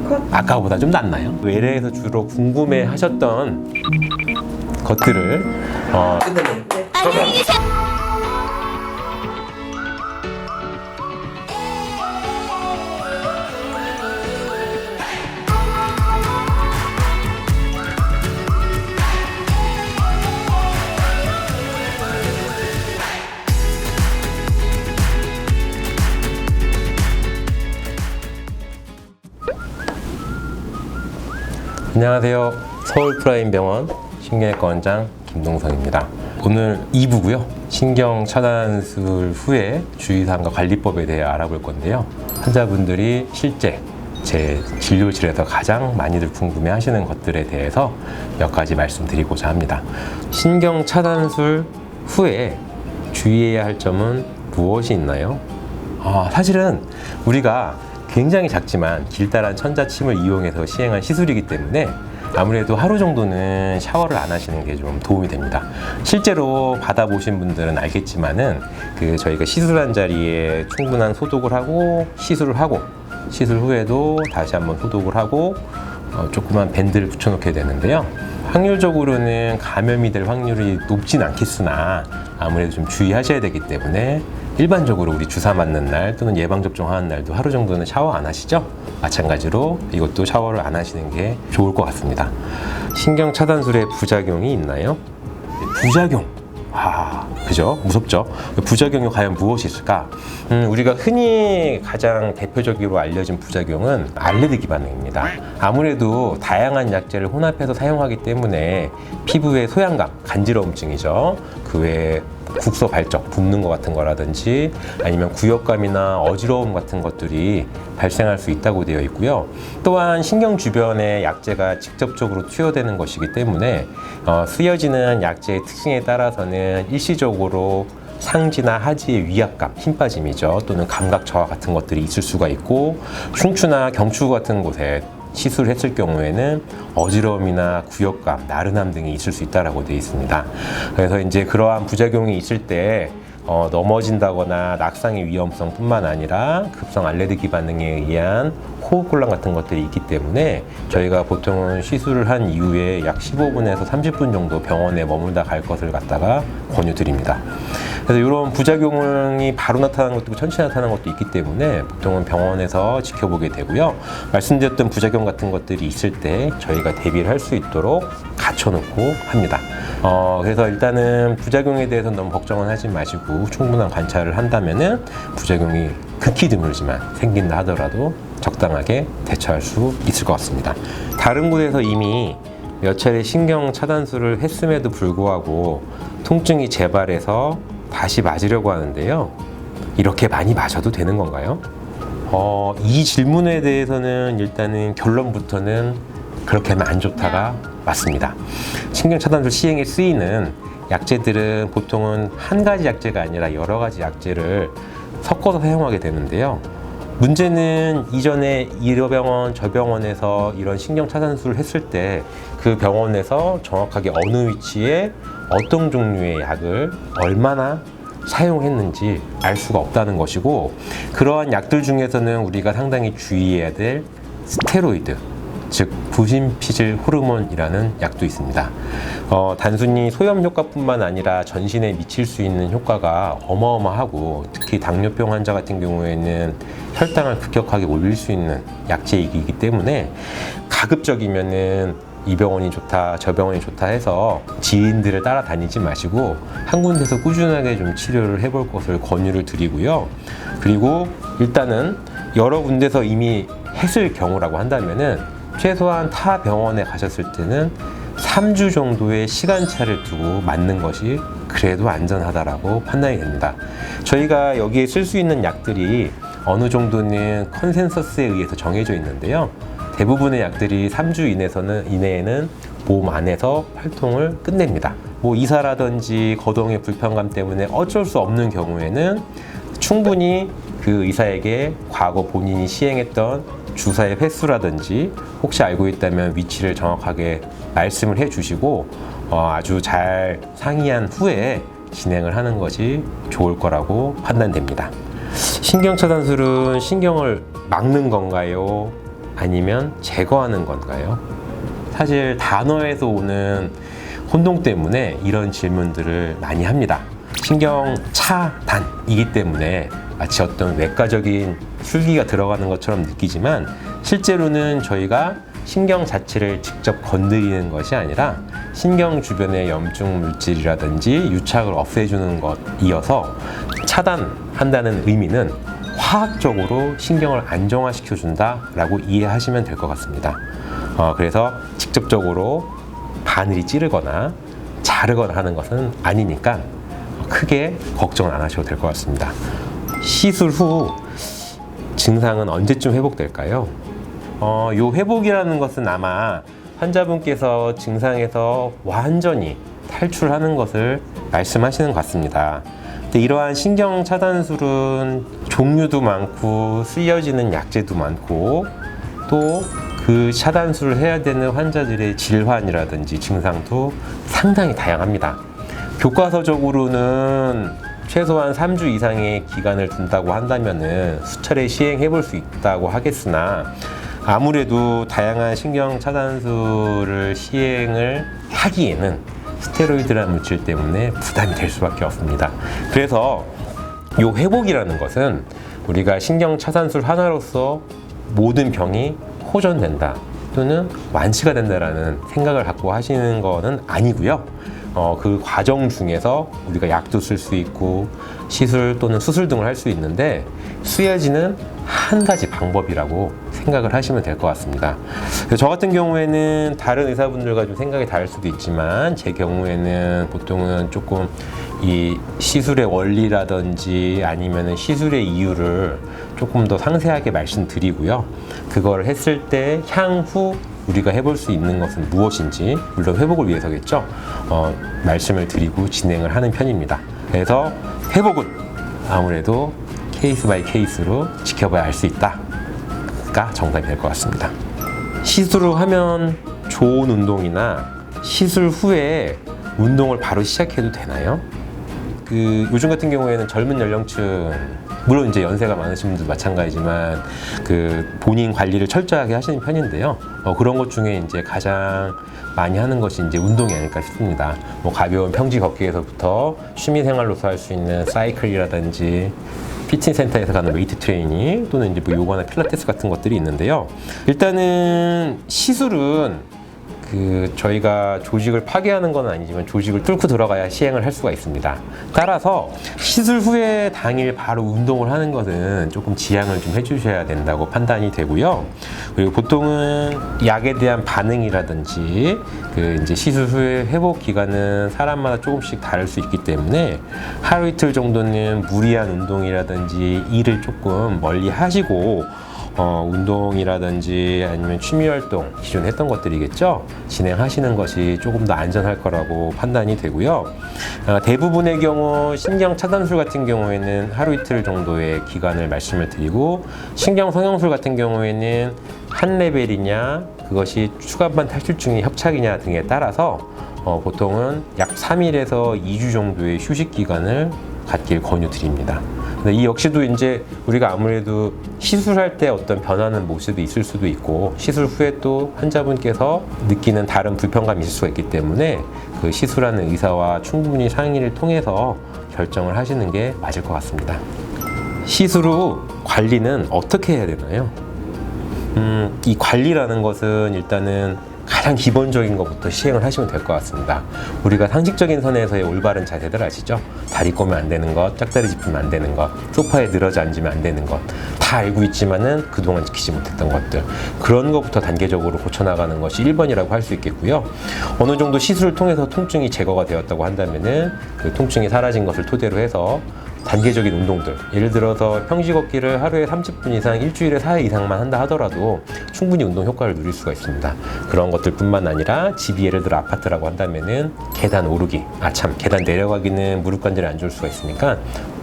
컷. 아까보다 좀 낫나요? 외래에서 주로 궁금해 하셨던 것들을 끝내네요. 네. 안녕하세요. 서울프라임병원 신경외과 원장 김동성입니다. 오늘 2부고요. 신경 차단술 후에 주의사항과 관리법에 대해 알아볼 건데요. 환자분들이 실제 제 진료실에서 가장 많이들 궁금해 하시는 것들에 대해서 몇 가지 말씀드리고자 합니다. 신경 차단술 후에 주의해야 할 점은 무엇이 있나요? 사실은 우리가 굉장히 작지만 길다란 천자침을 이용해서 시행한 시술이기 때문에 아무래도 하루 정도는 샤워를 안 하시는 게 좀 도움이 됩니다. 실제로 받아보신 분들은 알겠지만은 저희가 시술한 자리에 충분한 소독을 하고 시술을 하고 시술 후에도 다시 한번 소독을 하고 조그만 밴드를 붙여놓게 되는데요. 확률적으로는 감염이 될 확률이 높진 않겠으나 아무래도 좀 주의하셔야 되기 때문에 일반적으로 우리 주사 맞는 날 또는 예방접종하는 날도 하루 정도는 샤워 안 하시죠? 마찬가지로 이것도 샤워를 안 하시는 게 좋을 것 같습니다. 신경 차단술에 부작용이 있나요? 부작용. 그죠? 무섭죠? 부작용이 과연 무엇이 있을까? 우리가 흔히 가장 대표적으로 알려진 부작용은 알레르기 반응입니다. 아무래도 다양한 약제를 혼합해서 사용하기 때문에 피부의 소양감, 간지러움증이죠. 그 외에 국소 발적, 붓는 것 같은 거라든지 아니면 구역감이나 어지러움 같은 것들이 발생할 수 있다고 되어 있고요. 또한 신경 주변에 약제가 직접적으로 투여되는 것이기 때문에 쓰여지는 약제의 특징에 따라서는 일시적으로 상지나 하지의 위압감, 힘 빠짐이죠. 또는 감각 저하 같은 것들이 있을 수가 있고 흉추나 경추 같은 곳에 시술을 했을 경우에는 어지러움이나 구역감, 나른함 등이 있을 수 있다고 되어 있습니다. 그래서 이제 그러한 부작용이 있을 때 넘어진다거나 낙상의 위험성 뿐만 아니라 급성 알레르기 반응에 의한 호흡곤란 같은 것들이 있기 때문에 저희가 보통은 시술을 한 이후에 약 15분에서 30분 정도 병원에 머물다 갈 것을 갖다가 권유드립니다. 그래서 이런 부작용이 바로 나타나는 것도 있고 천천히 나타나는 것도 있기 때문에 보통은 병원에서 지켜보게 되고요. 말씀드렸던 부작용 같은 것들이 있을 때 저희가 대비를 할 수 있도록 갖춰놓고 합니다. 그래서 일단은 부작용에 대해서 너무 걱정은 하지 마시고 충분한 관찰을 한다면은 부작용이 극히 드물지만 생긴다 하더라도 적당하게 대처할 수 있을 것 같습니다. 다른 곳에서 이미 몇 차례 신경 차단술을 했음에도 불구하고 통증이 재발해서 다시 맞으려고 하는데요. 이렇게 많이 맞아도 되는 건가요? 이 질문에 대해서는 일단은 결론부터는 그렇게 하면 안 좋다가 맞습니다. 신경 차단술 시행에 쓰이는 약제들은 보통은 한 가지 약제가 아니라 여러 가지 약제를 섞어서 사용하게 되는데요. 문제는 이전에 이 병원, 저 병원에서 이런 신경 차단술을 했을 때 그 병원에서 정확하게 어느 위치에 어떤 종류의 약을 얼마나 사용했는지 알 수가 없다는 것이고, 그러한 약들 중에서는 우리가 상당히 주의해야 될 스테로이드, 즉 부신피질 호르몬이라는 약도 있습니다. 단순히 소염 효과뿐만 아니라 전신에 미칠 수 있는 효과가 어마어마하고, 특히 당뇨병 환자 같은 경우에는 혈당을 급격하게 올릴 수 있는 약제이기 때문에 가급적이면은 이 병원이 좋다, 저 병원이 좋다 해서 지인들을 따라다니지 마시고 한 군데서 꾸준하게 좀 치료를 해볼 것을 권유를 드리고요. 그리고 일단은 여러 군데서 이미 했을 경우라고 한다면은 최소한 타 병원에 가셨을 때는 3주 정도의 시간차를 두고 맞는 것이 그래도 안전하다라고 판단이 됩니다. 저희가 여기에 쓸 수 있는 약들이 어느 정도는 컨센서스에 의해서 정해져 있는데요. 대부분의 약들이 3주 이내에는 몸 안에서 활동을 끝냅니다. 이사라든지 거동의 불편감 때문에 어쩔 수 없는 경우에는 충분히 그 의사에게 과거 본인이 시행했던 주사의 횟수라든지 혹시 알고 있다면 위치를 정확하게 말씀을 해주시고 아주 잘 상의한 후에 진행을 하는 것이 좋을 거라고 판단됩니다. 신경차단술은 신경을 막는 건가요? 아니면 제거하는 건가요? 사실 단어에서 오는 혼동 때문에 이런 질문들을 많이 합니다. 신경 차단이기 때문에 마치 어떤 외과적인 술기가 들어가는 것처럼 느끼지만 실제로는 저희가 신경 자체를 직접 건드리는 것이 아니라 신경 주변의 염증 물질이라든지 유착을 없애주는 것이어서 차단한다는 의미는 화학적으로 신경을 안정화시켜준다 라고 이해하시면 될 것 같습니다. 그래서 직접적으로 바늘이 찌르거나 자르거나 하는 것은 아니니까 크게 걱정을 안 하셔도 될 것 같습니다. 시술 후 증상은 언제쯤 회복될까요? 요 회복이라는 것은 아마 환자분께서 증상에서 완전히 탈출하는 것을 말씀하시는 것 같습니다. 근데 이러한 신경 차단술은 종류도 많고 쓰여지는 약제도 많고 또 그 차단술을 해야 되는 환자들의 질환이라든지 증상도 상당히 다양합니다. 교과서적으로는 최소한 3주 이상의 기간을 둔다고 한다면은 수차례 시행해 볼 수 있다고 하겠으나 아무래도 다양한 신경 차단술을 시행을 하기에는 스테로이드라는 물질 때문에 부담이 될 수밖에 없습니다. 그래서 이 회복이라는 것은 우리가 신경 차단술 하나로서 모든 병이 호전된다 또는 완치가 된다라는 생각을 갖고 하시는 거는 아니고요. 그 과정 중에서 우리가 약도 쓸 수 있고 시술 또는 수술 등을 할 수 있는데 쓰여지는 한 가지 방법이라고 생각을 하시면 될 것 같습니다. 저 같은 경우에는 다른 의사분들과 좀 생각이 다를 수도 있지만 제 경우에는 보통은 조금 이 시술의 원리라든지 아니면 시술의 이유를 조금 더 상세하게 말씀드리고요. 그걸 했을 때 향후 우리가 해볼 수 있는 것은 무엇인지, 물론 회복을 위해서겠죠. 말씀을 드리고 진행을 하는 편입니다. 그래서 회복은 아무래도 케이스 바이 케이스로 지켜봐야 알 수 있다가 정답이 될 것 같습니다. 시술을 하면 좋은 운동이나 시술 후에 운동을 바로 시작해도 되나요? 요즘 같은 경우에는 젊은 연령층, 물론 이제 연세가 많으신 분들도 마찬가지지만 본인 관리를 철저하게 하시는 편인데요. 그런 것 중에 이제 가장 많이 하는 것이 이제 운동이 아닐까 싶습니다. 가벼운 평지 걷기에서부터 취미 생활로서 할 수 있는 사이클이라든지 피트니스 센터에서 가는 웨이트 트레이닝 또는 이제 요가나 필라테스 같은 것들이 있는데요. 일단은 시술은 저희가 조직을 파괴하는 건 아니지만 조직을 뚫고 들어가야 시행을 할 수가 있습니다. 따라서 시술 후에 당일 바로 운동을 하는 것은 조금 지양을 좀 해주셔야 된다고 판단이 되고요. 그리고 보통은 약에 대한 반응이라든지 이제 시술 후에 회복 기간은 사람마다 조금씩 다를 수 있기 때문에 하루 이틀 정도는 무리한 운동이라든지 일을 조금 멀리 하시고 운동이라든지 아니면 취미활동, 기존에 했던 것들이겠죠? 진행하시는 것이 조금 더 안전할 거라고 판단이 되고요. 대부분의 경우 신경 차단술 같은 경우에는 하루 이틀 정도의 기간을 말씀을 드리고 신경 성형술 같은 경우에는 한 레벨이냐 그것이 추간판 탈출증이 협착이냐 등에 따라서 보통은 약 3일에서 2주 정도의 휴식 기간을 갖길 권유드립니다. 이 역시도 이제 우리가 아무래도 시술할 때 어떤 변하는 모습이 있을 수도 있고 시술 후에 또 환자분께서 느끼는 다른 불편감이 있을 수가 있기 때문에 그 시술하는 의사와 충분히 상의를 통해서 결정을 하시는 게 맞을 것 같습니다. 시술 후 관리는 어떻게 해야 되나요? 이 관리라는 것은 일단은 가장 기본적인 것부터 시행을 하시면 될 것 같습니다. 우리가 상식적인 선에서의 올바른 자세들 아시죠? 다리 꼬면 안 되는 것, 짝다리 짚으면 안 되는 것, 소파에 늘어져 앉으면 안 되는 것, 다 알고 있지만은 그동안 지키지 못했던 것들, 그런 것부터 단계적으로 고쳐나가는 것이 1번이라고 할 수 있겠고요. 어느 정도 시술을 통해서 통증이 제거가 되었다고 한다면은 그 통증이 사라진 것을 토대로 해서 단계적인 운동들, 예를 들어서 평지 걷기를 하루에 30분 이상, 일주일에 4회 이상만 한다 하더라도 충분히 운동 효과를 누릴 수가 있습니다. 그런 것들 뿐만 아니라 집이 예를 들어 아파트라고 한다면은 계단 오르기, 계단 내려가기는 무릎 관절에 안 좋을 수가 있으니까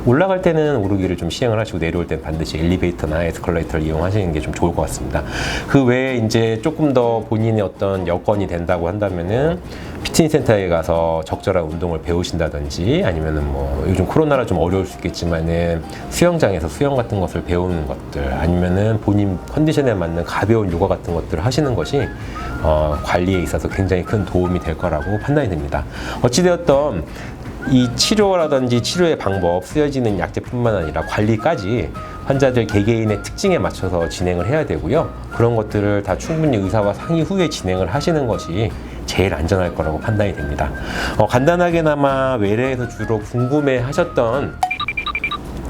올라갈 때는 오르기를 좀 시행을 하시고 내려올 때는 반드시 엘리베이터나 에스컬레이터를 이용하시는 게 좀 좋을 것 같습니다. 그 외에 이제 조금 더 본인의 어떤 여건이 된다고 한다면은 피트니스 센터에 가서 적절한 운동을 배우신다든지 아니면은 뭐 요즘 코로나라 좀 어려울 수 있겠지만은 수영장에서 수영 같은 것을 배우는 것들 아니면은 본인 컨디션에 맞는 가벼운 요가 같은 것들을 하시는 것이 관리에 있어서 굉장히 큰 도움이 될 거라고 판단이 됩니다. 어찌되었던 이 치료라든지 치료의 방법, 쓰여지는 약제뿐만 아니라 관리까지 환자들 개개인의 특징에 맞춰서 진행을 해야 되고요. 그런 것들을 다 충분히 의사와 상의 후에 진행을 하시는 것이 제일 안전할 거라고 판단이 됩니다. 간단하게나마 외래에서 주로 궁금해 하셨던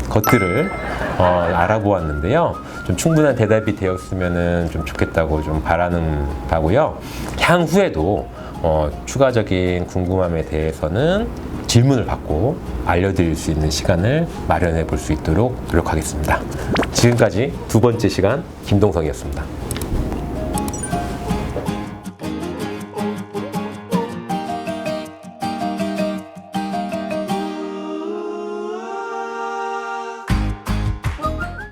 것들을 알아보았는데요. 좀 충분한 대답이 되었으면 좀 좋겠다고 좀 바라는 바고요. 향후에도 추가적인 궁금함에 대해서는 질문을 받고 알려드릴 수 있는 시간을 마련해 볼 수 있도록 노력하겠습니다. 지금까지 두 번째 시간 김동성이었습니다.